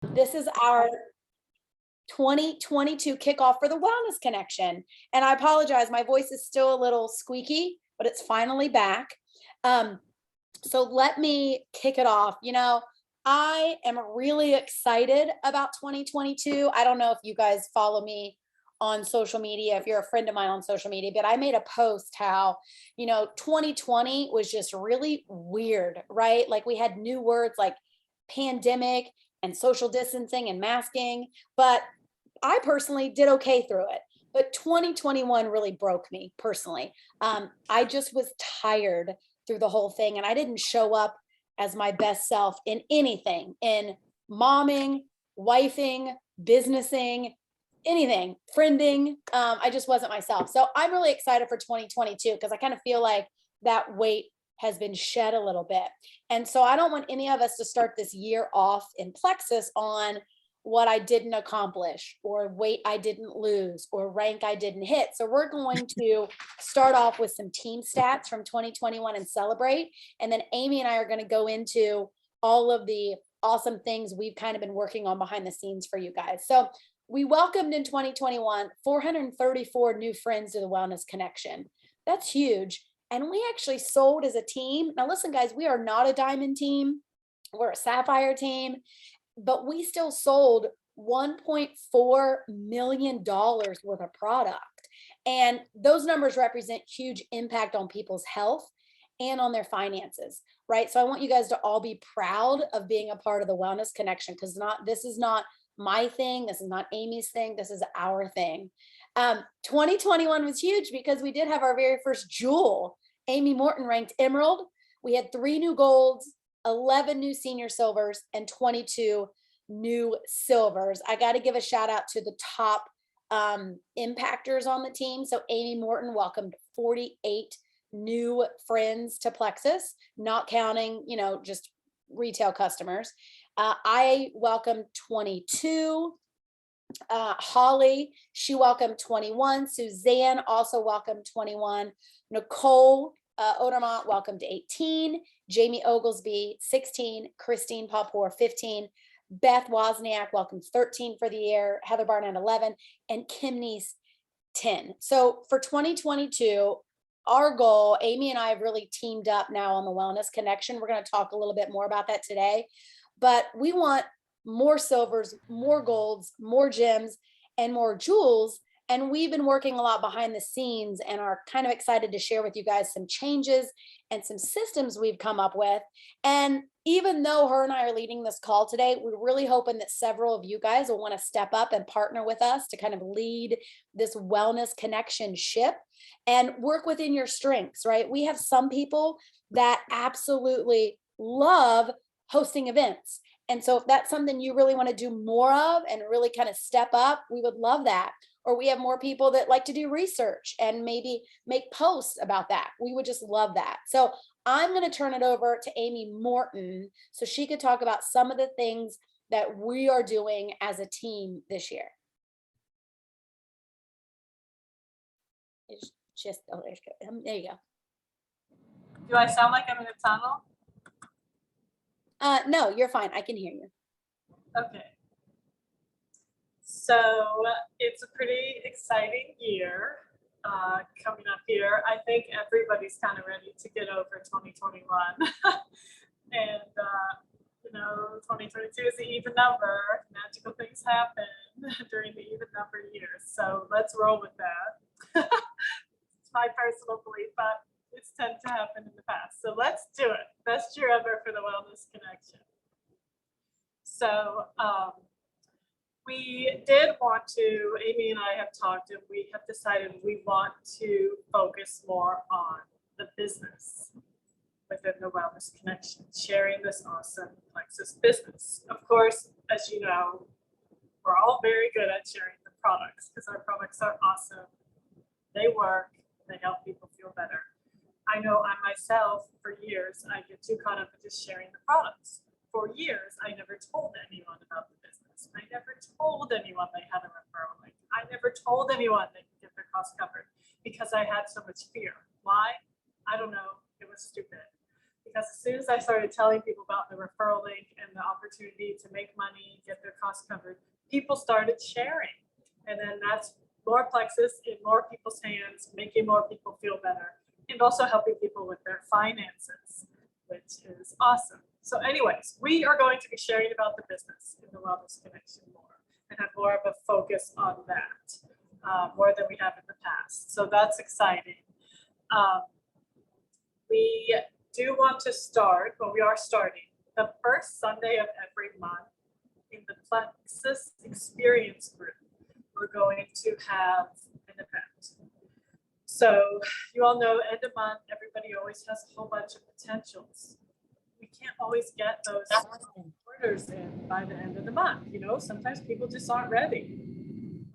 This is our 2022 kickoff for the Wellness Connection. And I apologize, my voice is still a little squeaky, but it's finally back. So let me kick it off. I am really excited about 2022. I don't know if you guys follow me on social media, if you're a friend of mine on social media, but I made a post how, 2020 was just really weird, right? Like we had new words like pandemic and social distancing and masking, but I personally did okay through it. But 2021 really broke me personally. I just was tired through the whole thing, and I didn't show up as my best self in anything, in momming, wifing, businessing, anything, friending. I just wasn't myself. So I'm really excited for 2022 because I kind of feel like that weight has been shed a little bit. And so I don't want any of us to start this year off in Plexus on what I didn't accomplish or weight I didn't lose or rank I didn't hit. So we're going to start off with some team stats from 2021 and celebrate. And then Amy and I are going to go into all of the awesome things we've kind of been working on behind the scenes for you guys. So we welcomed in 2021 434 new friends to the Wellness Connection. That's huge. And we actually sold as a team. Now, listen, guys, we are not a diamond team, we're a sapphire team, but we still sold $1.4 million worth of product. And those numbers represent huge impact on people's health and on their finances, right? So I want you guys to all be proud of being a part of the Wellness Connection because this is not my thing. This is not Amy's thing. This is our thing. 2021 was huge because we did have our very first jewel. Amy Morton ranked Emerald. We had 3 new golds, 11 new senior silvers, and 22 new silvers. I got to give a shout out to the top impactors on the team. So Amy Morton welcomed 48 new friends to Plexus, not counting, just retail customers. I welcomed 22. Holly, she welcomed 21. Suzanne also welcomed 21. Nicole Odermont welcomed 18. Jamie Oglesby, 16. Christine Papour, 15. Beth Wozniak welcomed 13 for the year. Heather Barnett, 11. And Kim Neese, 10. So for 2022, our goal, Amy and I have really teamed up now on the Wellness Connection. We're going to talk a little bit more about that today. But we want more silvers, more golds, more gems, and more jewels. And we've been working a lot behind the scenes and are kind of excited to share with you guys some changes and some systems we've come up with. And even though her and I are leading this call today, we're really hoping that several of you guys will want to step up and partner with us to kind of lead this Wellness Connection ship and work within your strengths, right? We have some people that absolutely love hosting events. And so if that's something you really want to do more of and really kind of step up, we would love that. Or we have more people that like to do research and maybe make posts about that. We would just love that. So I'm going to turn it over to Amy Morton so she could talk about some of the things that we are doing as a team this year. It's just, oh, there you go. Do I sound like I'm in a tunnel? No, you're fine. I can hear you. Okay. So it's a pretty exciting year coming up here. I think everybody's kind of ready to get over 2021. And, 2022 is the even number. Magical things happen during the even number years. So let's roll with that. It's my personal belief, but it's tended to happen in the past. So let's do it. Best year ever for the Wellness Connection. So we did want to, Amy and I have talked and we have decided we want to focus more on the business within the Wellness Connection, sharing this awesome Plexus business. Of course, as you know, we're all very good at sharing the products because our products are awesome. They work, they help people feel better. I know I myself, for years, I get too caught up in just sharing the products. For years, I never told anyone about the business. I never told anyone they had a referral link. I never told anyone they could get their costs covered because I had so much fear. Why? I don't know. It was stupid. Because as soon as I started telling people about the referral link and the opportunity to make money, get their costs covered, people started sharing. And then that's more Plexus in more people's hands, making more people feel better, and also helping people with their finances, which is awesome. So anyways, we are going to be sharing about the business in the Wellness Connection more and have more of a focus on that, more than we have in the past. So that's exciting. We do want to start, well, we are starting the first Sunday of every month in the Plexus Experience Group. We're going to have an event. So you all know end of month, everybody always has a whole bunch of potentials. We can't always get those orders in by the end of the month. You know, sometimes people just aren't ready.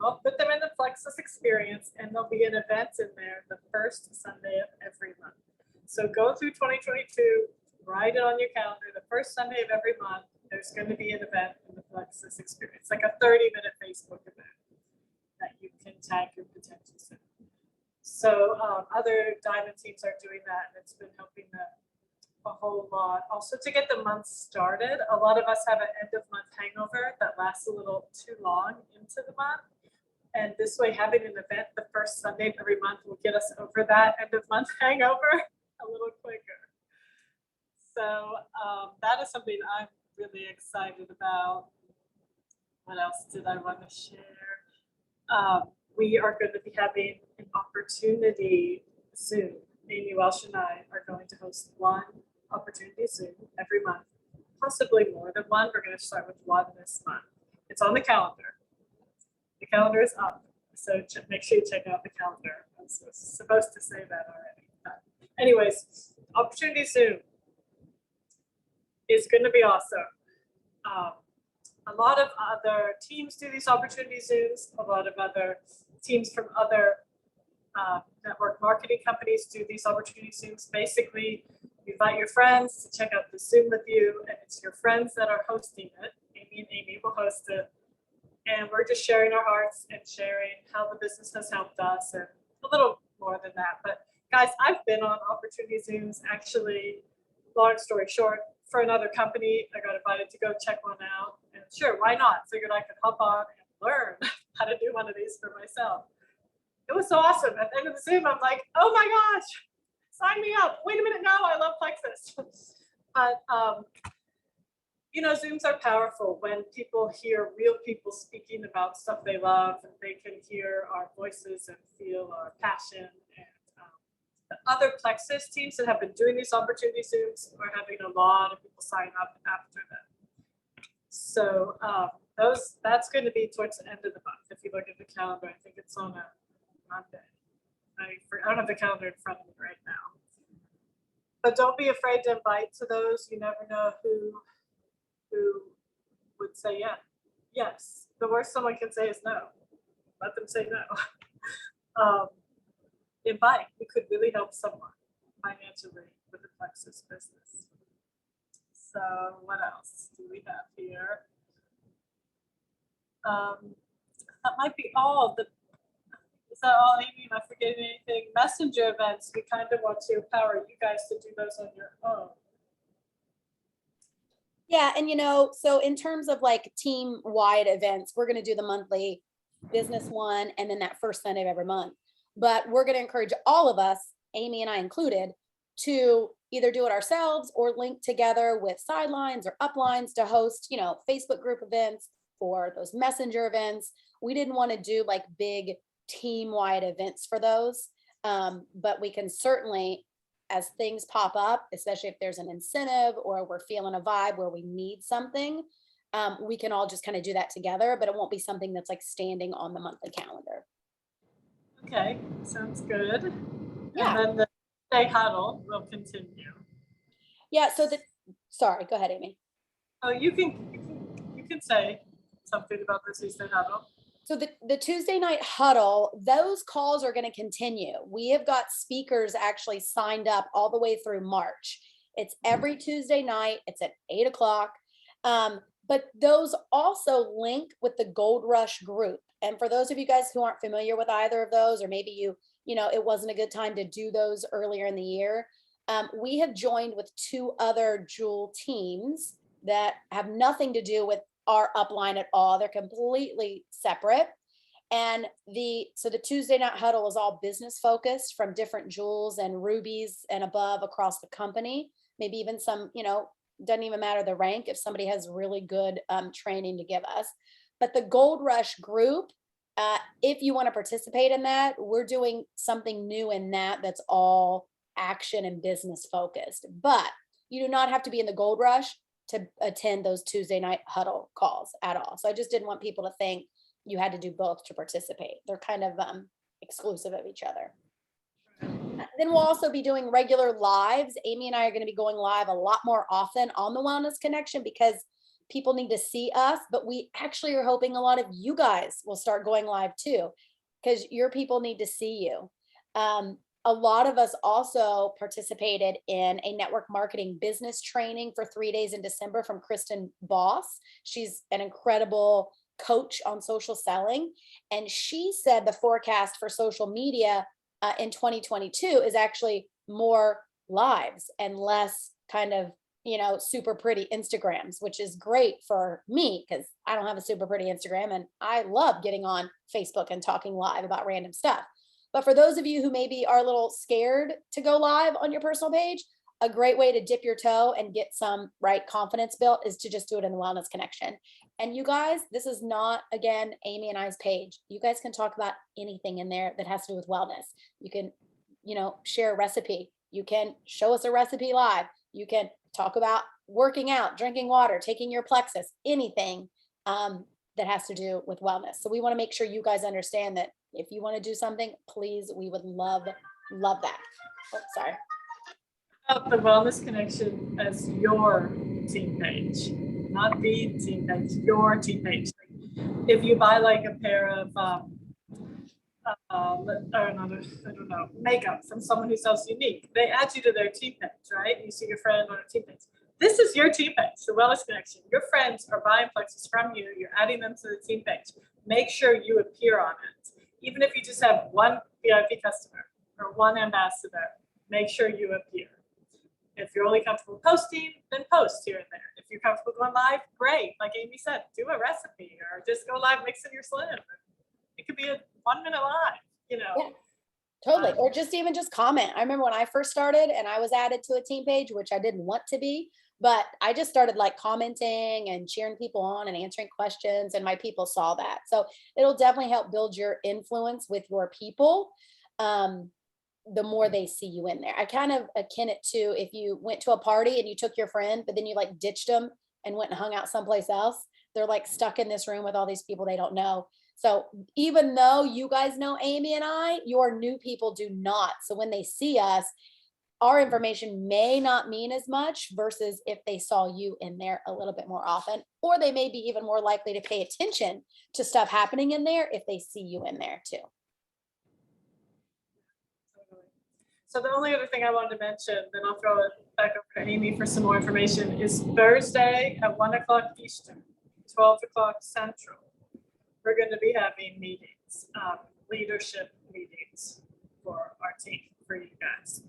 I'll put them in the Plexus Experience, and there'll be an event in there the first Sunday of every month. So go through 2022, write it on your calendar. The first Sunday of every month, there's going to be an event in the Plexus Experience, like a 30-minute Facebook event that you can tag your potentials in. So other diamond teams are doing that, and it's been helping them a whole lot. Also, to get the month started, a lot of us have an end of month hangover that lasts a little too long into the month. And this way, having an event the first Sunday of every month will get us over that end of month hangover a little quicker. So that is something I'm really excited about. What else did I want to share? We are going to be having an opportunity soon. Amy Welsh and I are going to host one opportunity soon every month, possibly more than one. We're going to start with one this month. It's on the calendar. The calendar is up, so make sure you check out the calendar. I was supposed to say that already. But anyways, opportunity soon is going to be awesome. A lot of other teams do these opportunity Zooms. A lot of other teams from other network marketing companies do these opportunity Zooms. Basically, you invite your friends to check out the Zoom with you, and it's your friends that are hosting it. Amy and Amy will host it. And we're just sharing our hearts and sharing how the business has helped us and a little more than that. But guys, I've been on opportunity Zooms, actually, long story short, for another company. I got invited to go check one out, and sure, why not? Figured I could hop on and learn how to do one of these for myself. It was so awesome. At the end of the Zoom, I'm like, oh my gosh, sign me up. Wait a minute, no, I love Plexus. But you know, Zooms are powerful when people hear real people speaking about stuff they love. They can hear our voices and feel our passion. And the other Plexus teams that have been doing these opportunity Zooms are having a lot of people sign up after them. So that's going to be towards the end of the month. If you look at the calendar, I think it's on a Monday. I don't have the calendar in front of me right now. But don't be afraid to invite to those. You never know who would say yes. The worst someone can say is no. Let them say no. Invite. We could really help someone financially with the Plexus business. So what else do we have here? That might be all. Is that all, Amy? Am I forgetting anything? Messenger events. We kind of want to empower you guys to do those on your own. Yeah, and you know, so in terms of like team-wide events, we're going to do the monthly business one and then that first Sunday of every month. But we're going to encourage all of us, Amy and I included, to either do it ourselves or link together with sidelines or uplines to host, you know, Facebook group events or those messenger events. We didn't want to do like big team-wide events for those, but we can certainly, as things pop up, especially if there's an incentive or we're feeling a vibe where we need something, we can all just kind of do that together, but it won't be something that's like standing on the monthly calendar. Okay, sounds good. Yeah. And then the day huddle will continue. Yeah. So sorry, go ahead, Amy. Oh, you can say something about the Tuesday huddle. So the Tuesday night huddle, those calls are going to continue. We have got speakers actually signed up all the way through March. It's every Tuesday night. It's at 8 o'clock. But those also link with the Gold Rush group. And for those of you guys who aren't familiar with either of those, or maybe you know, it wasn't a good time to do those earlier in the year, we have joined with 2 other Jewel teams that have nothing to do with our upline at all. They're completely separate. And the Tuesday night huddle is all business focused, from different jewels and rubies and above across the company. Maybe even some, doesn't even matter the rank if somebody has really good training to give us. But the Gold Rush group, if you want to participate in that, we're doing something new in that that's all action and business focused. But you do not have to be in the Gold Rush to attend those Tuesday night huddle calls at all. So I just didn't want people to think you had to do both to participate. They're kind of exclusive of each other. Then we'll also be doing regular lives. Amy and I are going to be going live a lot more often on the Wellness Connection because people need to see us, but we actually are hoping a lot of you guys will start going live too, because your people need to see you. A lot of us also participated in a network marketing business training for 3 days in December from Kristen Boss. She's an incredible coach on social selling. And she said the forecast for social media in 2022 is actually more lives and less kind of, super pretty Instagrams, which is great for me because I don't have a super pretty Instagram and I love getting on Facebook and talking live about random stuff. But for those of you who maybe are a little scared to go live on your personal page, a great way to dip your toe and get some confidence built is to just do it in the Wellness Connection. And you guys, this is not, again, Amy and I's page. You guys can talk about anything in there that has to do with wellness. You can, share a recipe. You can show us a recipe live. You can talk about working out, drinking water, taking your Plexus, anything that has to do with wellness. So we want to make sure you guys understand that if you want to do something, please, we would love that. Oh, sorry. The Wellness Connection as your team page, not the team page, your team page. If you buy like a pair of, I don't know, makeup from someone who sells Unique, they add you to their team page, right? You see your friend on a team page. This is your team page, the Wellness Connection. Your friends are buying Plexus from you. You're adding them to the team page. Make sure you appear on it. Even if you just have one VIP customer or one ambassador, make sure you appear. If you're only comfortable posting, then post here and there. If you're comfortable going live, great. Like Amy said, do a recipe or just go live mixing your slim. It could be a 1 minute live, Yeah, totally. Or just comment. I remember when I first started and I was added to a team page, which I didn't want to be, but I just started commenting and cheering people on and answering questions, and my people saw that. So it'll definitely help build your influence with your people. The more they see you in there. I kind of akin it to if you went to a party and you took your friend, but then you ditched them and went and hung out someplace else. They're stuck in this room with all these people they don't know. So even though you guys know Amy and I, your new people do not. So when they see us, our information may not mean as much versus if they saw you in there a little bit more often, or they may be even more likely to pay attention to stuff happening in there if they see you in there too. So the only other thing I wanted to mention, then I'll throw it back over to Amy for some more information, is Thursday at 1 o'clock Eastern, 12 o'clock Central. We're going to be having meetings, leadership meetings for our team, for you guys.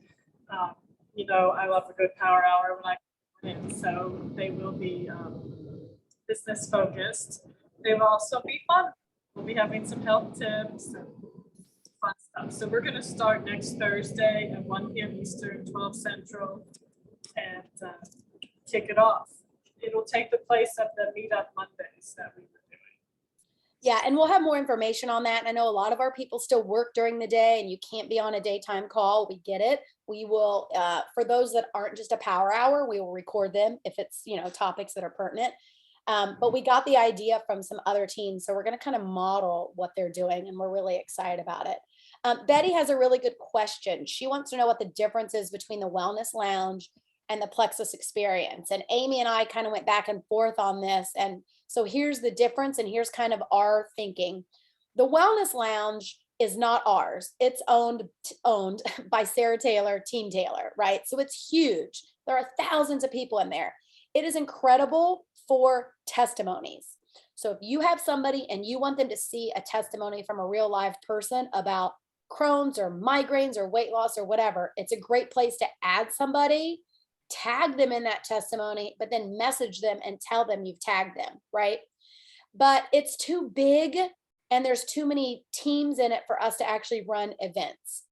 I love a good power hour when I come in, so they will be business focused. They will also be fun. We'll be having some health tips and fun stuff. So we're going to start next Thursday at 1 p.m. Eastern, 12 Central, and kick it off. It'll take the place of the meetup Mondays that we were doing. Yeah, and we'll have more information on that. And I know a lot of our people still work during the day and you can't be on a daytime call. We get it. We will, for those that aren't just a power hour, we will record them if it's, topics that are pertinent. But we got the idea from some other teams. So we're going to kind of model what they're doing, and we're really excited about it. Betty has a really good question. She wants to know what the difference is between the Wellness Lounge and the Plexus experience. And Amy and I kind of went back and forth on this. And so here's the difference, and here's kind of our thinking. The Wellness Lounge is not ours. It's owned by Sarah Taylor, Team Taylor, right? So it's huge. There are thousands of people in there. It is incredible for testimonies. So if you have somebody and you want them to see a testimony from a real live person about Crohn's or migraines or weight loss or whatever, it's a great place to add somebody tag them in that testimony, but then message them and tell them you've tagged them, right? But it's too big and there's too many teams in it for us to actually run events.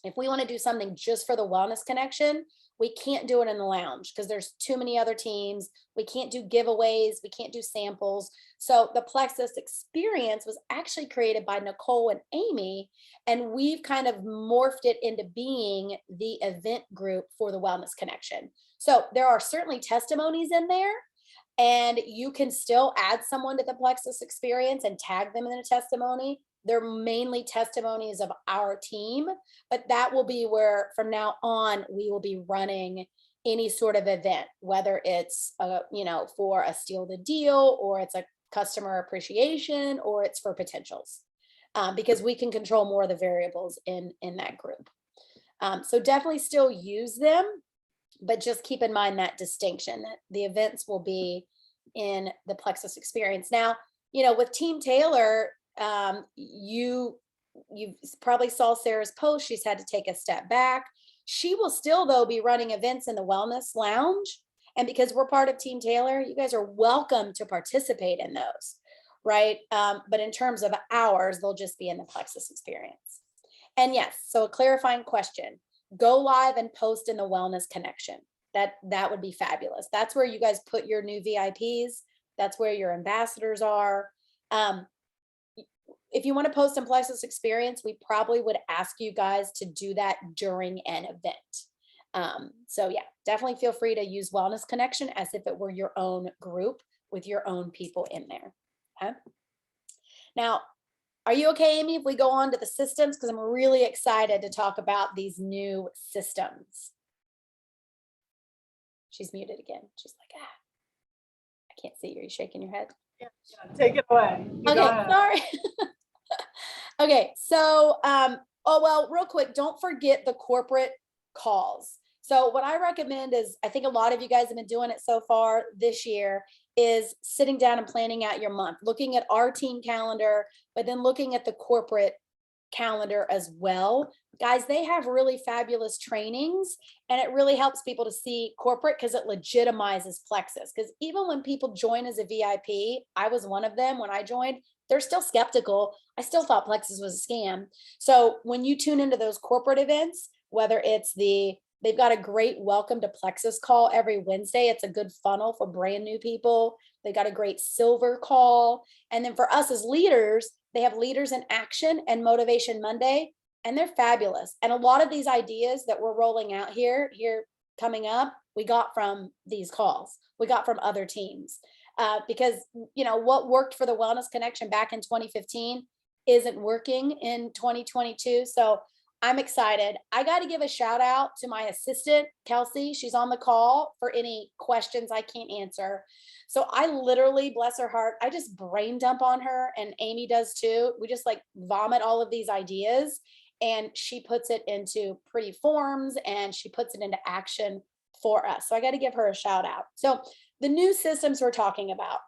If we want to do something just for the wellness connection, we can't do it in the lounge because there's too many other teams. We can't do giveaways. We can't do samples. So the Plexus experience was actually created by Nicole and Amy, and we've kind of morphed it into being the event group for the wellness connection. So there are certainly testimonies in there, and you can still add someone to the Plexus experience and tag them in a testimony. They're mainly testimonies of our team, but that will be where from now on we will be running any sort of event, whether it's for a steal the deal, or it's a customer appreciation, or it's for potentials, because we can control more of the variables in that group. So definitely still use them, but just keep in mind that distinction that the events will be in the Plexus experience. Now, with Team Taylor, you probably saw Sarah's post. She's had to take a step back. She will still, though, be running events in the wellness lounge. And because we're part of Team Taylor, you guys are welcome to participate in those, right? But in terms of hours, they'll just be in the Plexus experience. And yes, so a clarifying question, go live and post in the wellness connection. That would be fabulous. That's where you guys put your new VIPs. That's where your ambassadors are. If you want to post in Plexus experience, we probably would ask you guys to do that during an event. So yeah, definitely feel free to use Wellness Connection as if it were your own group with your own people in there. Okay. Now, are you okay, Amy, if we go on to the systems? Because I'm really excited to talk about these new systems. She's muted again. She's like, I can't see you. Are you shaking your head? Yeah, take it away. Okay, sorry. Okay, so, real quick, don't forget the corporate calls. So what I recommend is, I think a lot of you guys have been doing it so far this year, is sitting down and planning out your month, looking at our team calendar, but then looking at the corporate calendar as well. Guys, they have really fabulous trainings, and it really helps people to see corporate because it legitimizes Plexus. Because even when people join as a VIP, I was one of them when I joined, they're still skeptical. I still thought Plexus was a scam. So when you tune into those corporate events, whether it's they've got a great welcome to Plexus call every Wednesday. It's a good funnel for brand new people. They got a great silver call. And then for us as leaders, they have Leaders in Action and Motivation Monday, and they're fabulous. And a lot of these ideas that we're rolling out here coming up, we got from these calls. We got from other teams. Because what worked for the Wellness Connection back in 2015 isn't working in 2022. So I'm excited. I got to give a shout out to my assistant, Kelsey. She's on the call for any questions I can't answer. So I literally, bless her heart, I just brain dump on her, and Amy does too. We just like vomit all of these ideas, and she puts it into pretty forms and she puts it into action for us. So I got to give her a shout out. So the new systems we're talking about.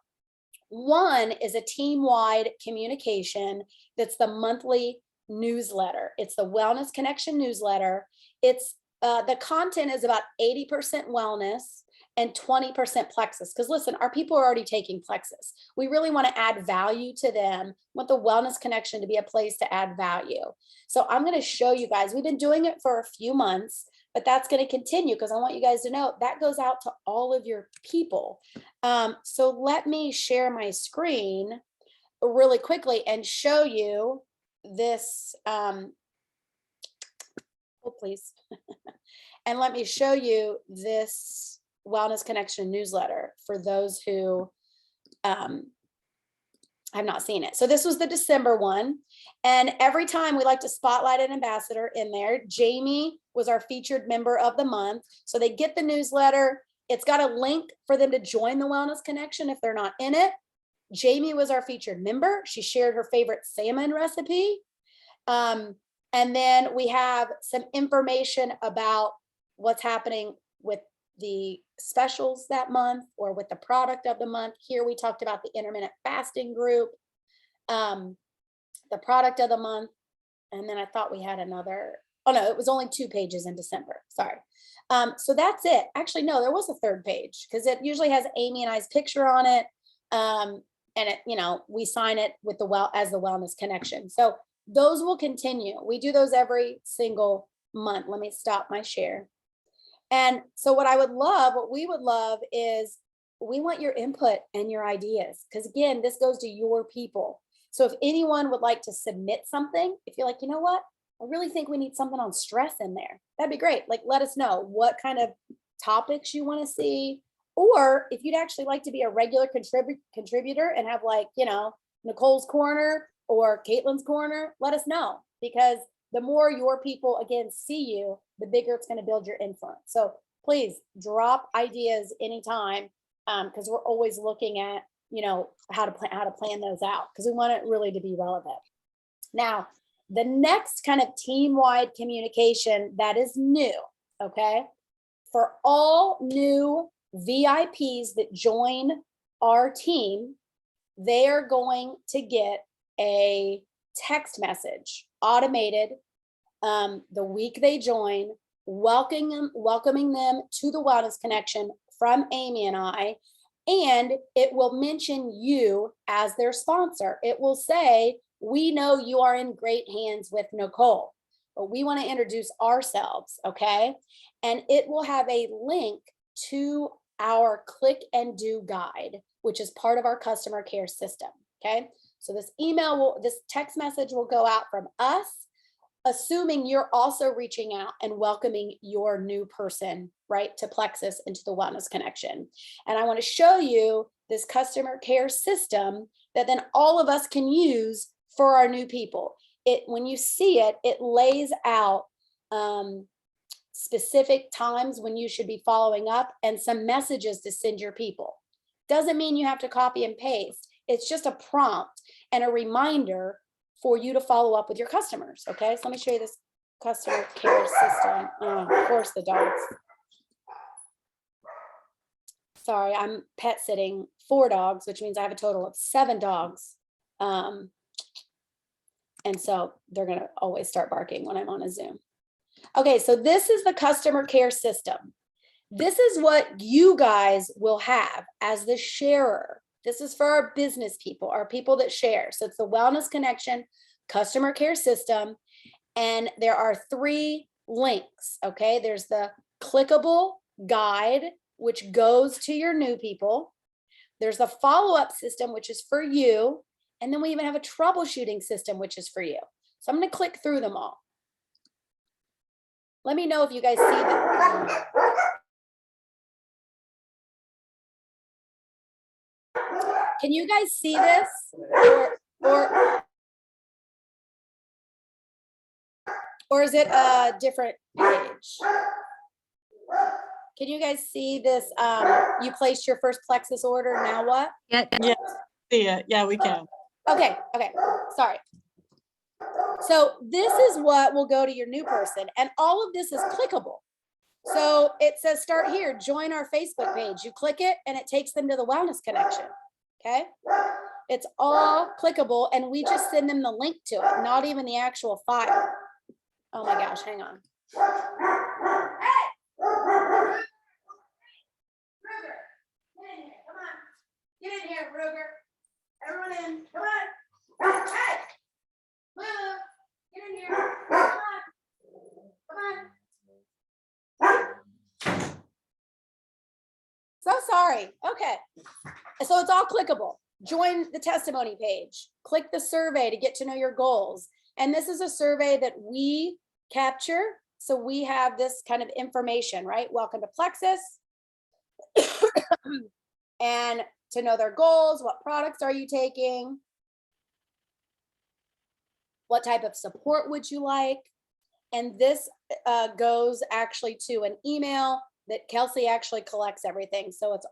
One is a team-wide communication that's the monthly newsletter. It's the Wellness Connection newsletter. It's the content is about 80% wellness and 20% Plexus. Because listen, our people are already taking Plexus. We really want to add value to them. We want the Wellness Connection to be a place to add value. So I'm going to show you guys. We've been doing it for a few months, but that's going to continue because I want you guys to know that goes out to all of your people. So let me share my screen really quickly and show you this. Oh, please. And let me show you this Wellness Connection newsletter for those who have not seen it. So this was the December one. And every time we like to spotlight an ambassador in there. Jamie was our featured member of the month. So they get the newsletter. It's got a link for them to join the Wellness Connection if they're not in it. Jamie was our featured member. She shared her favorite salmon recipe. And then we have some information about what's happening with the specials that month or with the product of the month. Here we talked about the intermittent fasting group, the product of the month. And then I thought we had another Oh no, it was only 2 pages in December. Sorry. So that's it. Actually, no, there was a third page because it usually has Amy and I's picture on it. And it, we sign it with as the wellness connection. So those will continue. We do those every single month. Let me stop my share. And so what we would love is we want your input and your ideas. Because again, this goes to your people. So if anyone would like to submit something, if you're like, you know what, I really think we need something on stress in there, that'd be great. Like, let us know what kind of topics you want to see. Or if you'd actually like to be a regular contributor and have like, Nicole's Corner or Caitlin's Corner, let us know. Because the more your people, again, see you, the bigger it's going to build your influence. So please drop ideas anytime, because we're always looking at, how to plan those out, because we want it really to be relevant. Now, the next kind of team-wide communication that is new, okay, for all new VIPs that join our team, they are going to get a text message, automated, the week they join, welcoming them to the Wellness Connection from Amy and I, and it will mention you as their sponsor. It will say, we know you are in great hands with Nicole, but we want to introduce ourselves, okay? And it will have a link to our click and do guide, which is part of our customer care system, okay? So this text message will go out from us, assuming you're also reaching out and welcoming your new person, right, to Plexus into the Wellness Connection. And I want to show you this customer care system that then all of us can use for our new people. When you see it, it lays out specific times when you should be following up and some messages to send your people. Doesn't mean you have to copy and paste. It's just a prompt and a reminder for you to follow up with your customers. Okay, so let me show you this customer care system. Of course, the dogs. Sorry, I'm pet sitting 4 dogs, which means I have a total of 7 dogs. And so they're going to always start barking when I'm on a Zoom. Okay, so this is the customer care system. This is what you guys will have as the sharer. This is for our business people, our people that share. So it's the Wellness Connection customer care system. And there are 3 links, okay? There's the clickable guide, which goes to your new people. There's the follow-up system, which is for you. And then we even have a troubleshooting system, which is for you. So I'm going to click through them all. Let me know if you guys see them. Can you guys see this? Or is it a different page? Can you guys see this? You placed your first Plexus order. Now what? Yeah. See it. Yeah, we can. Okay. Sorry. So this is what will go to your new person. And all of this is clickable. So it says start here, join our Facebook page. You click it and it takes them to the Wellness Connection. Okay. It's all clickable and we just send them the link to it, not even the actual file. Oh my gosh, hang on. Hey! Ruger, come on. Get in here, Ruger. Everyone in, come on. Hey! Move. Get in here. Come on. So sorry. Okay. So it's all clickable. Join the testimony page. Click the survey to get to know your goals. And this is a survey that we capture. So we have this kind of information, right? Welcome to Plexus. And to know their goals, what products are you taking? What type of support would you like? And this goes actually to an email that Kelsey actually collects everything. So it's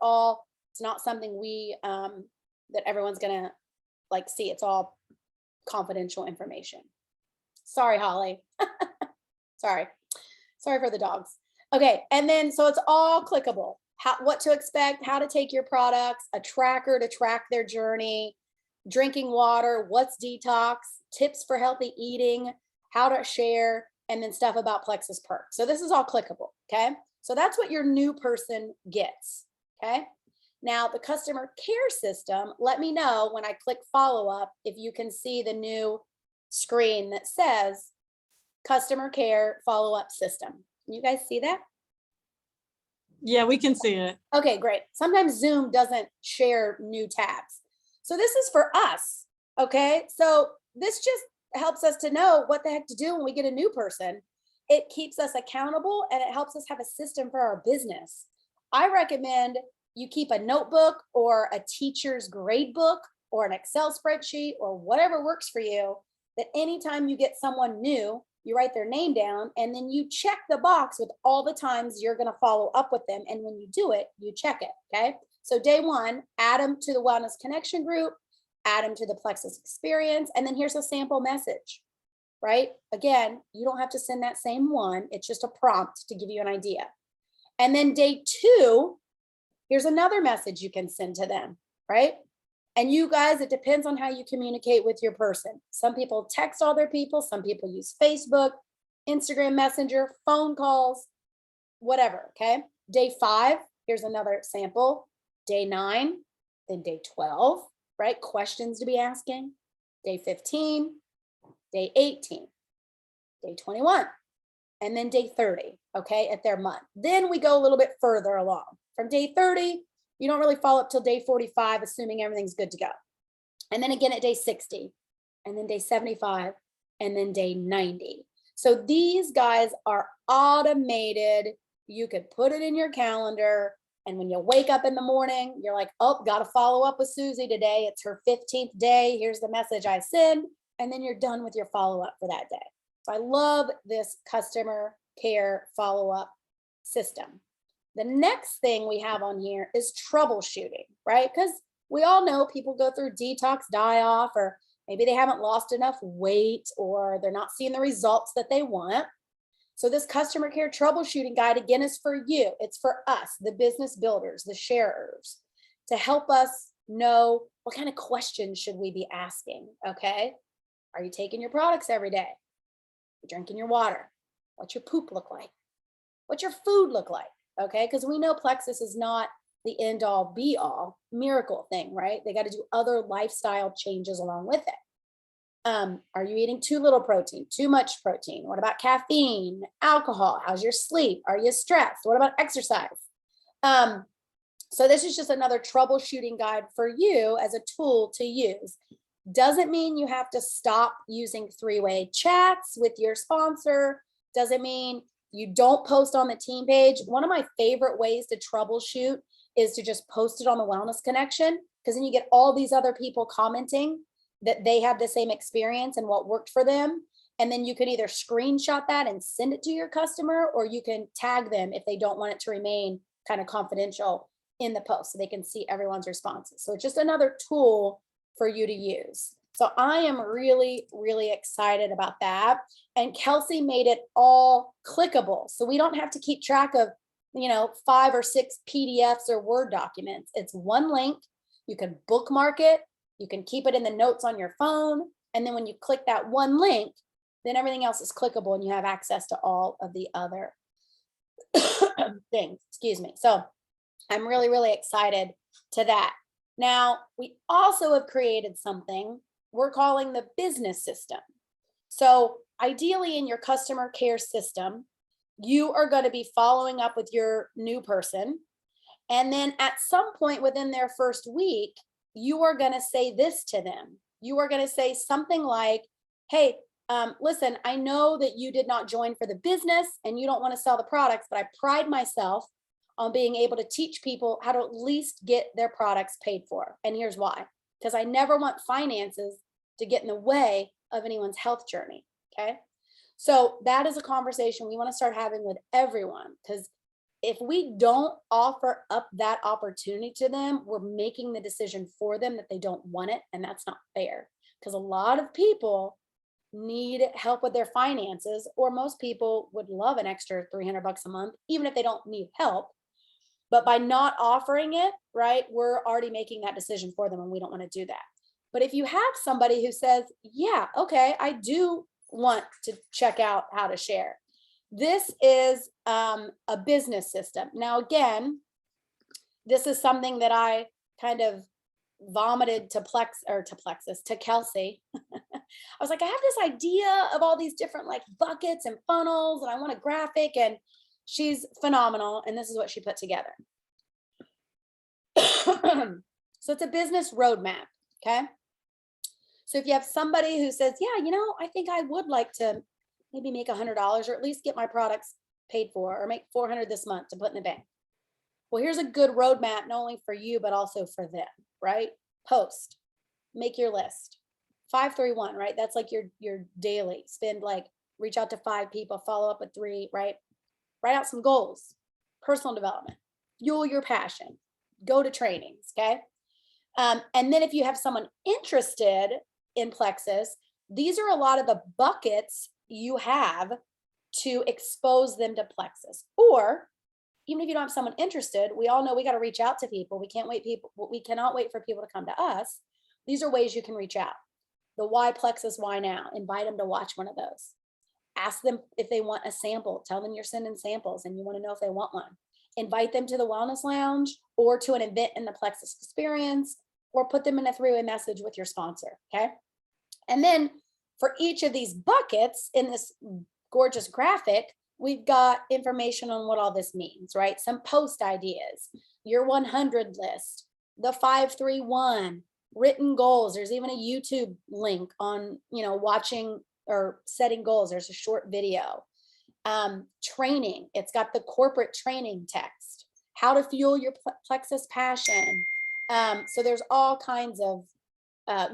not something we, that everyone's gonna like see. It's all confidential information. Sorry, Holly. Sorry for the dogs. Okay, and then so it's all clickable. What to expect, how to take your products, a tracker to track their journey, drinking water, what's detox, tips for healthy eating, how to share, and then stuff about Plexus perks. So this is all clickable, okay? So that's what your new person gets, okay? Now the customer care system, let me know when I click follow up if you can see the new screen that says customer care follow up system. You guys see that? Yeah, we can see it. Okay, great. Sometimes Zoom doesn't share new tabs. So this is for us, okay? So this just helps us to know what the heck to do when we get a new person. It keeps us accountable and it helps us have a system for our business. I recommend you keep a notebook or a teacher's grade book or an Excel spreadsheet or whatever works for you, that anytime you get someone new, you write their name down and then you check the box with all the times you're going to follow up with them. And when you do it, you check it. Okay. So day one, add them to the Wellness Connection group, add them to the Plexus experience. And then here's a sample message, right? Again, you don't have to send that same one. It's just a prompt to give you an idea. And then day two, here's another message you can send to them, right? And you guys, it depends on how you communicate with your person. Some people text all their people, some people use Facebook, Instagram Messenger, phone calls, whatever, okay? Day 5, here's another sample. Day 9, then day 12, right? Questions to be asking. Day 15, day 18, day 21, and then day 30, okay, at their month. Then we go a little bit further along. From day 30, you don't really follow up till day 45, assuming everything's good to go. And then again at day 60, and then day 75, and then day 90. So these guys are automated. You could put it in your calendar. And when you wake up in the morning, you're like, oh, got to follow up with Susie today. It's her 15th day. Here's the message I send. And then you're done with your follow-up for that day. So I love this customer care follow-up system. The next thing we have on here is troubleshooting, right? Because we all know people go through detox, die off, or maybe they haven't lost enough weight, or they're not seeing the results that they want. So this customer care troubleshooting guide, again, is for you. It's for us, the business builders, the sharers, to help us know what kind of questions should we be asking, okay? Are you taking your products every day? Are you drinking your water? What's your poop look like? What's your food look like? Okay, because we know Plexus is not the end all be all miracle thing, right? They got to do other lifestyle changes along with it. Are you eating too little protein, too much protein? What about caffeine, alcohol? How's your sleep? Are you stressed? What about exercise? So this is just another troubleshooting guide for you as a tool to use. Doesn't mean you have to stop using three-way chats with your sponsor. Doesn't mean you don't post on the team page. One of my favorite ways to troubleshoot is to just post it on the Wellness Connection, because then you get all these other people commenting that they have the same experience and what worked for them. And then you can either screenshot that and send it to your customer, or you can tag them if they don't want it to remain kind of confidential in the post so they can see everyone's responses. So it's just another tool for you to use. So I am really, really excited about that. And Kelsey made it all clickable. So we don't have to keep track of, 5 or 6 PDFs or Word documents. It's one link. You can bookmark it. You can keep it in the notes on your phone. And then when you click that one link, then everything else is clickable and you have access to all of the other things. Excuse me. So I'm really, really excited to that. Now, we also have created something we're calling the business system. So ideally in your customer care system, you are going to be following up with your new person. And then at some point within their first week, you are going to say this to them. You are going to say something like, hey, listen, I know that you did not join for the business and you don't want to sell the products, but I pride myself on being able to teach people how to at least get their products paid for. And here's why. Because I never want finances to get in the way of anyone's health journey, okay? So that is a conversation we want to start having with everyone, because if we don't offer up that opportunity to them, we're making the decision for them that they don't want it, and that's not fair. Because a lot of people need help with their finances, or most people would love an extra $300 a month, even if they don't need help. But by not offering it, right, we're already making that decision for them, and we don't want to do that. But if you have somebody who says, yeah, okay, I do want to check out how to share. This is a business system. Now, again, this is something that I kind of vomited to Plexus, to Kelsey. I was like, I have this idea of all these different like buckets and funnels, and I want a graphic, and she's phenomenal. And this is what she put together. So it's a business roadmap. Okay. So if you have somebody who says, yeah, I think I would like to maybe make $100 or at least get my products paid for, or make 400 this month to put in the bank. Well, here's a good roadmap, not only for you, but also for them, right? Post, make your list. 5-3-1, right? That's like your daily spend, like reach out to 5 people, follow up with 3, right? Write out some goals, personal development, fuel your passion, go to trainings, okay? And then if you have someone interested in Plexus, these are a lot of the buckets you have to expose them to Plexus. Or even if you don't have someone interested, we all know we got to reach out to people. We cannot wait for people to come to us. These are ways you can reach out. The why Plexus, why now? Invite them to watch one of those. Ask them if they want a sample. Tell them you're sending samples and you want to know if they want one. Invite them to the wellness lounge or to an event in the Plexus experience, or put them in a 3-way message with your sponsor, okay? And then for each of these buckets in this gorgeous graphic, we've got information on what all this means, right? Some post ideas, your 100 list, the 5-3-1, written goals. There's even a YouTube link on, watching or setting goals. There's a short video. Training, it's got the corporate training text, how to fuel your Plexus passion. So there's all kinds of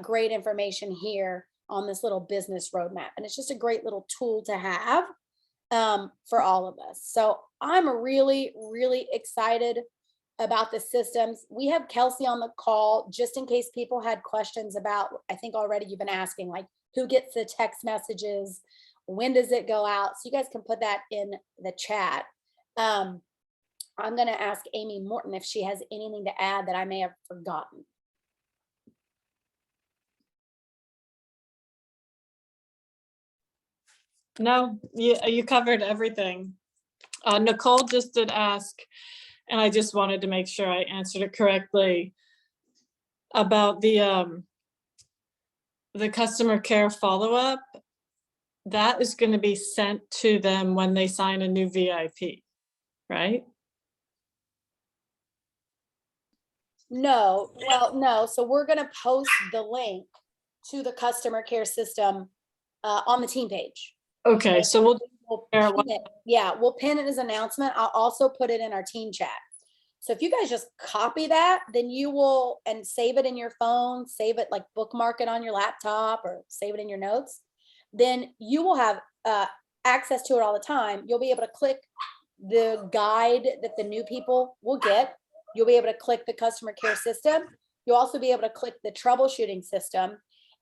great information here on this little business roadmap. And it's just a great little tool to have for all of us. So I'm really, really excited about the systems. We have Kelsey on the call just in case people had questions about, I think already you've been asking, like, who gets the text messages? When does it go out? So you guys can put that in the chat. I'm going to ask Amy Morton if she has anything to add that I may have forgotten. No, you covered everything. Nicole just did ask, and I just wanted to make sure I answered it correctly, about the customer care follow-up. That is going to be sent to them when they sign a new VIP, right? No, well, no. So we're going to post the link to the customer care system on the team page. Okay, so we'll pin it. Yeah, we'll pin it as an announcement. I'll also put it in our team chat. So if you guys just copy that, then you will, and save it in your phone, save it, like bookmark it on your laptop or save it in your notes, then you will have access to it all the time. You'll be able to click the guide that the new people will get. You'll be able to click the customer care system. You'll also be able to click the troubleshooting system.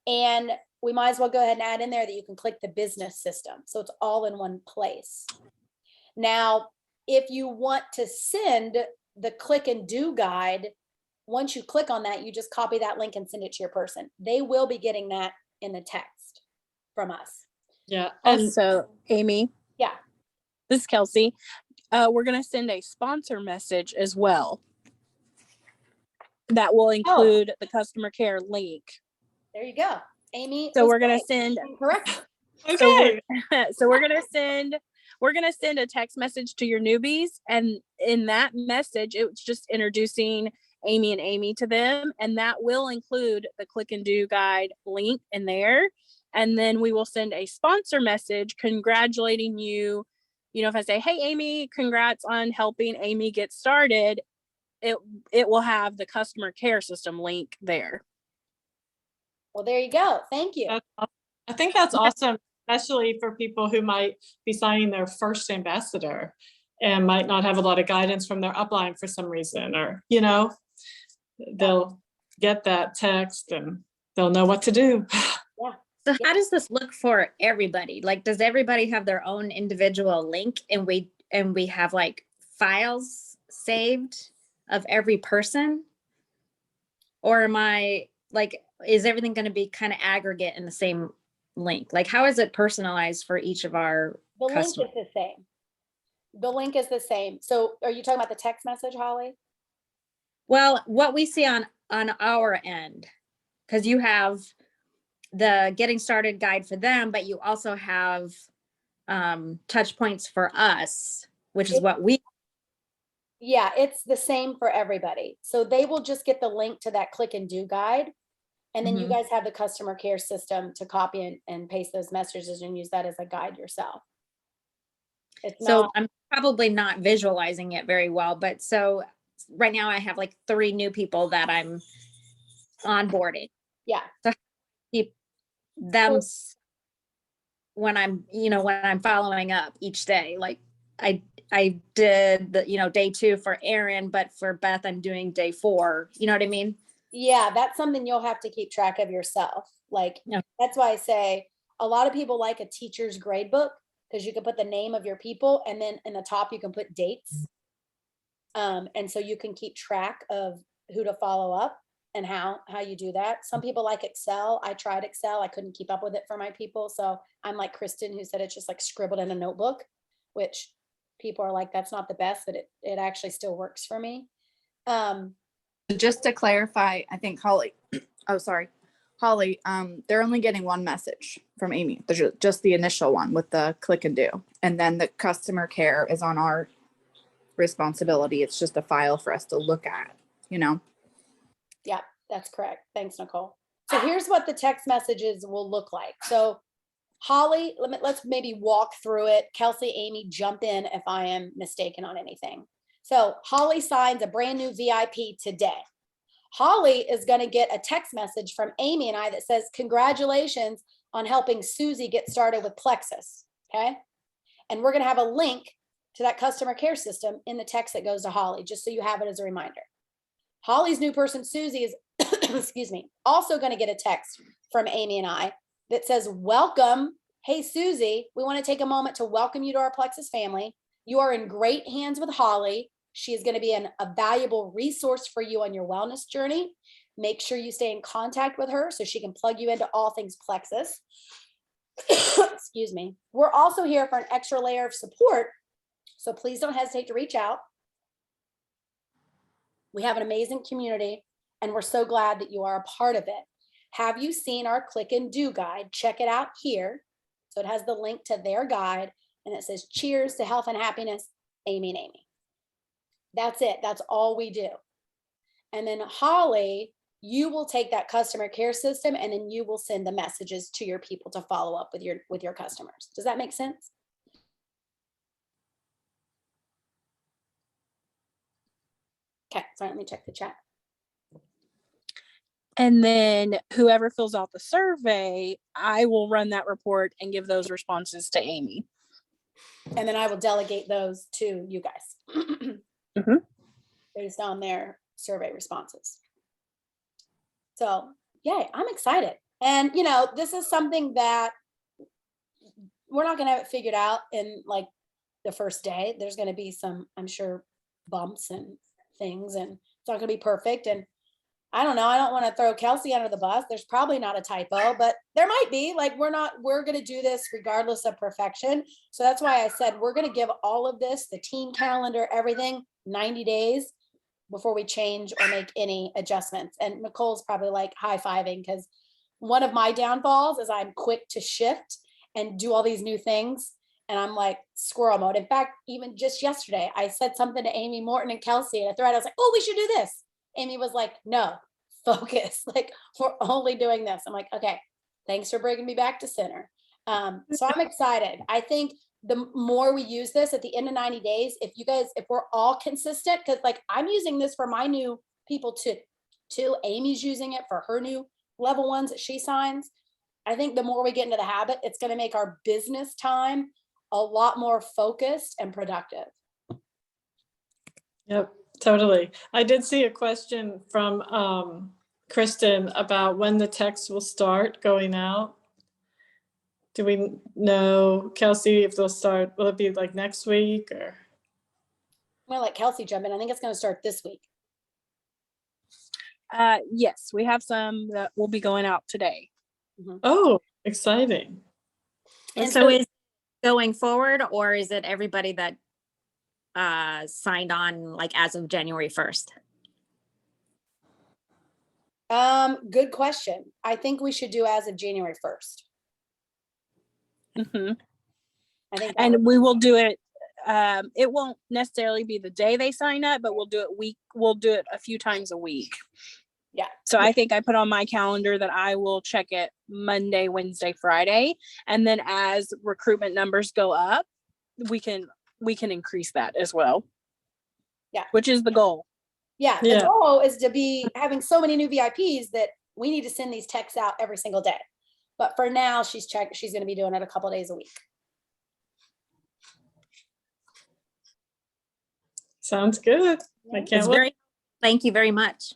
And we might as well go ahead and add in there that you can click the business system. So it's all in one place. Now, if you want to send the click and do guide, once you click on that, you just copy that link and send it to your person. They will be getting that in the text from us. Yeah. Also, Amy. Yeah. This is Kelsey. We're going to send a sponsor message as well. That will include the customer care link. There you go, Amy. So we're going to send. Correct. Okay. So we're going to send a text message to your newbies, and in that message, it's just introducing Amy and Amy to them, and that will include the click and do guide link in there. And then we will send a sponsor message congratulating you. You know, if I say, hey, Amy, congrats on helping Amy get started, it will have the customer care system link there. Well, there you go. Thank you. I think that's awesome, especially for people who might be signing their first ambassador and might not have a lot of guidance from their upline for some reason, or, they'll get that text and they'll know what to do. Yeah. So how does this look for everybody? Like, does everybody have their own individual link, and we have like files saved of every person? Or am I like, is everything going to be kind of aggregate in the same link? Like, how is it personalized for each of our The link is customers? the same. The link is the same. So are you talking about the text message, Holly? Well, what we see on our end, because you have the getting started guide for them, but you also have touch points for us, which is what we. Yeah, it's the same for everybody. So they will just get the link to that click and do guide. And then you Mhm. guys have the customer care system to copy and paste those messages and use that as a guide yourself. It's So not, I'm probably not visualizing it very well, but so right now I have like 3 new people that I'm onboarding. yeah. Keep them So when I'm following up each day. Like I did the day 2 for Aaron, but for Beth I'm doing day 4. You know what I mean? yeah, that's something you'll have to keep track of yourself. Like, Yeah. that's why I say a lot of people like a teacher's grade book because you can put the name of your people and then in the top you can put dates. And so you can keep track of who to follow up and how you do that. Some people like Excel. I tried Excel. I couldn't keep up with it for my people. So I'm like Kristen, who said it's just like scribbled in a notebook, which people are like, that's not the best, but it actually still works for me. Just to clarify, I think Holly, oh, sorry, Holly, they're only getting one message from Amy. There's just the initial one with the click and do. And then the customer care is on our responsibility. It's just a file for us to look at, Yeah, that's correct. Thanks, Nicole. So here's what the text messages will look like. So Holly, let's maybe walk through it. Kelsey, Amy, jump in if I am mistaken on anything. So Holly signs a brand new VIP today. Holly is going to get a text message from Amy and I that says, congratulations on helping Susie get started with Plexus. Okay. And we're going to have a link to that customer care system in the text that goes to Holly, just so you have it as a reminder. Holly's new person, Susie, is, excuse me, also going to get a text from Amy and I that says, welcome. Hey, Susie, we want to take a moment to welcome you to our Plexus family. You are in great hands with Holly. She is going to be a valuable resource for you on your wellness journey. Make sure you stay in contact with her so she can plug you into all things Plexus. Excuse me. We're also here for an extra layer of support, so please don't hesitate to reach out. We have an amazing community, and we're so glad that you are a part of it. Have you seen our click and do guide? Check it out here. So it has the link to their guide, and it says, cheers to health and happiness, Amy and Amy. That's it. That's all we do. And then Holly, you will take that customer care system and then you will send the messages to your people to follow up with your customers. Does that make sense? Okay, sorry, let me check the chat. And then whoever fills out the survey, I will run that report and give those responses to Amy. And then I will delegate those to you guys based on their survey responses. So, yay, I'm excited. And, this is something that we're not going to have it figured out in like the first day. There's going to be some, I'm sure, bumps and things, and it's not going to be perfect. And I don't know. I don't want to throw Kelsey under the bus. There's probably not a typo, but there might be. Like, we're going to do this regardless of perfection. So that's why I said we're going to give all of this, the team calendar, everything, 90 days before we change or make any adjustments. And Nicole's probably like high-fiving because one of my downfalls is I'm quick to shift and do all these new things. And I'm like squirrel mode. In fact, even just yesterday, I said something to Amy, Morton, and Kelsey in a thread. I was like, oh, we should do this. Amy was like, no, focus. Like, we're only doing this. I'm like, okay, thanks for bringing me back to center. So I'm excited. I think the more we use this at the end of 90 days, if we're all consistent, because like I'm using this for my new people too. Amy's using it for her new level ones that she signs. I think the more we get into the habit, it's going to make our business time a lot more focused and productive. Yep, totally. I did see a question from Kristen about when the text will start going out. Do we know, Kelsey, if they'll start, will it be like next week or? I'm gonna let Kelsey jump in. I think it's going to start this week. Yes, we have some that will be going out today. Oh, Exciting. And So is going forward, or is it everybody that signed on like as of January 1st? Good question. I think we should do as of January 1st. Mhm. I think that And we will do it. It won't necessarily be the day they sign up, but we'll do it a few times a week. Yeah. So I think I put on my calendar that I will check it Monday, Wednesday, Friday. And then as recruitment numbers go up, we can increase that as well. Yeah. Which is the goal. Yeah, the Yeah. goal is to be having so many new VIPs that we need to send these texts out every single day. But for now, she's going to be doing it a couple days a week. Sounds good. I It's can't wait. thank you very much.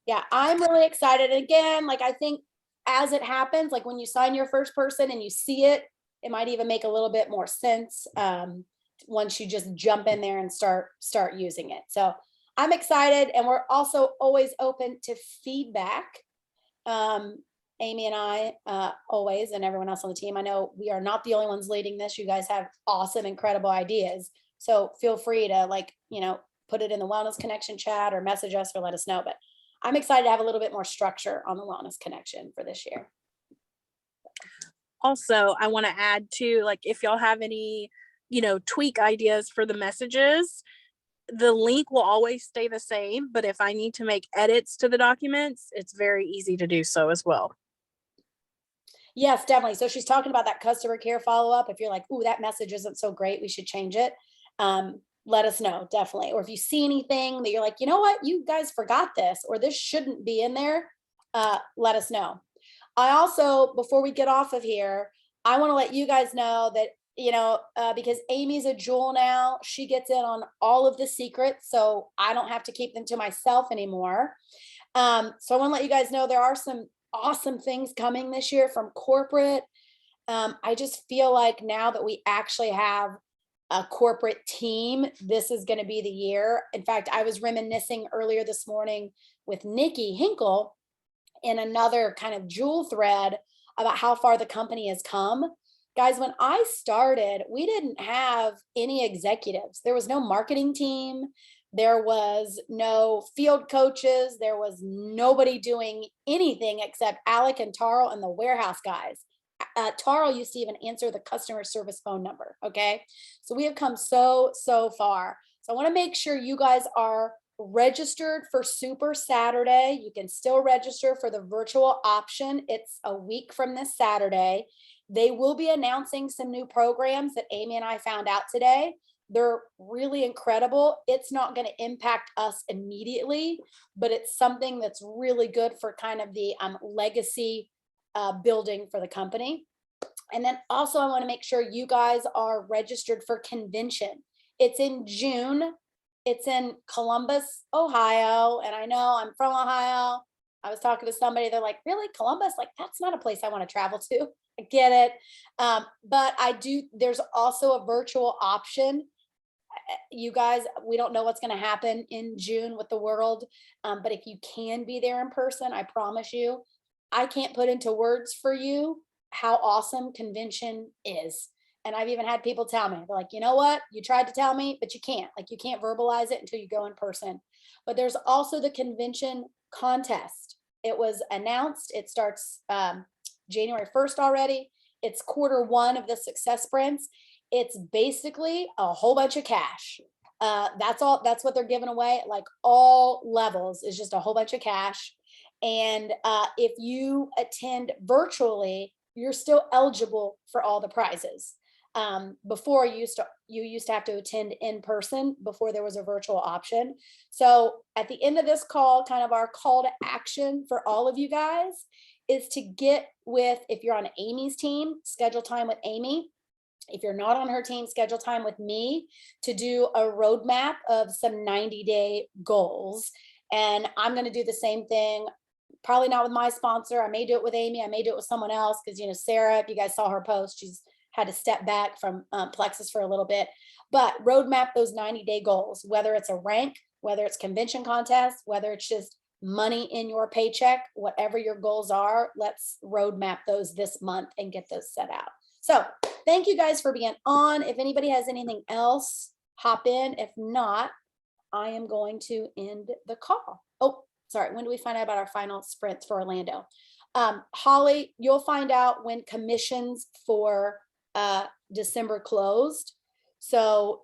Yeah, I'm really excited. And again, like I think as it happens, like when you sign your first person and you see it, it might even make a little bit more sense once you just jump in there and start using it. So I'm excited, and we're also always open to feedback. Amy and I always, and everyone else on the team. I know we are not the only ones leading this. You guys have awesome, incredible ideas. So feel free to put it in the Wellness Connection chat or message us or let us know. But I'm excited to have a little bit more structure on the Wellness Connection for this year. Also, I want to add to, like, if y'all have any, tweak ideas for the messages, the link will always stay the same. But if I need to make edits to the documents, it's very easy to do so as well. Yes, definitely. So she's talking about that customer care follow-up. If you're like, ooh, that message isn't so great, we should change it. Let us know, definitely. Or if you see anything that you're like, you know what, you guys forgot this, or this shouldn't be in there, let us know. I also, before we get off of here, I want to let you guys know that, because Amy's a jewel now, she gets in on all of the secrets, so I don't have to keep them to myself anymore. So I want to let you guys know there are some awesome things coming this year from corporate. I just feel like now that we actually have a corporate team, this is going to be the year. In fact, I was reminiscing earlier this morning with Nikki Hinkle in another kind of jewel thread about how far the company has come. Guys, when I started, we didn't have any executives. There was no marketing team. There was no field coaches. There was nobody doing anything except Alec and Tarl and the warehouse guys. Tarl used to even answer the customer service phone number. Okay. So we have come so far. So I want to make sure you guys are registered for Super Saturday. You can still register for the virtual option. It's a week from this Saturday. They will be announcing some new programs that Amy and I found out today. They're really incredible. It's not going to impact us immediately, but it's something that's really good for kind of the legacy building for the company. And then also I want to make sure you guys are registered for convention. It's in June. It's in Columbus, Ohio. And I know I'm from Ohio. I was talking to somebody, they're like, really, Columbus? Like, that's not a place I want to travel to. I get it. But there's also a virtual option. You guys, we don't know what's going to happen in June with the world. But if you can be there in person, I promise you, I can't put into words for you how awesome convention is. And I've even had people tell me, they're like, you know what, you tried to tell me, but you can't verbalize it until you go in person. But there's also the convention contest. It was announced. It starts January 1st already. It's Q1 of the success sprints. It's basically a whole bunch of cash. That's all. That's what they're giving away. Like all levels is just a whole bunch of cash. And if you attend virtually, you're still eligible for all the prizes. Before you used to have to attend in person before there was a virtual option. So at the end of this call, kind of our call to action for all of you guys is to get with, if you're on Amy's team, schedule time with Amy. If you're not on her team, schedule time with me to do a roadmap of some 90-day goals. And I'm going to do the same thing. Probably not with my sponsor. I may do it with Amy. I may do it with someone else because, Sarah, if you guys saw her post, she's had to step back from Plexus for a little bit. But roadmap those 90-day goals, whether it's a rank, whether it's convention contest, whether it's just money in your paycheck, whatever your goals are, let's roadmap those this month and get those set out. So thank you guys for being on. If anybody has anything else, hop in. If not, I am going to end the call. Oh, sorry. When do we find out about our final sprints for Orlando? Holly, you'll find out when commissions for December closed. So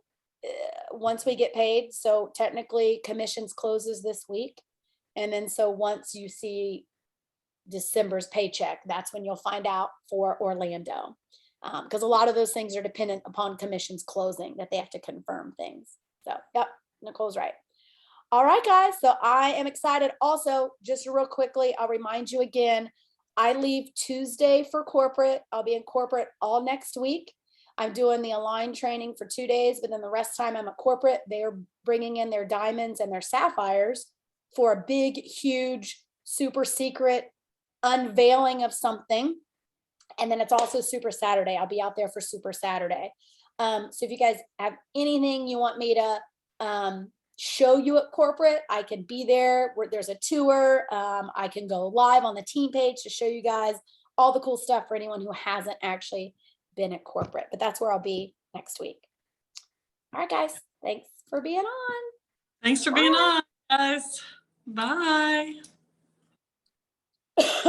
once we get paid, so technically commissions closes this week. And then so once you see December's paycheck, that's when you'll find out for Orlando. Because a lot of those things are dependent upon commissions closing, that they have to confirm things. So, yep, Nicole's right. All right, guys. So I am excited. Also, just real quickly, I'll remind you again, I leave Tuesday for corporate. I'll be in corporate all next week. I'm doing the Align training for 2 days, but then the rest of the time I'm at corporate. They're bringing in their diamonds and their sapphires for a big, huge, super secret unveiling of something. And then it's also Super Saturday. I'll be out there for Super Saturday. So if you guys have anything you want me to show you at corporate, I can be there. There's a tour. I can go live on the team page to show you guys all the cool stuff for anyone who hasn't actually been at corporate. But that's where I'll be next week. All right, guys. Thanks for being on. Thanks for being on, guys. Bye.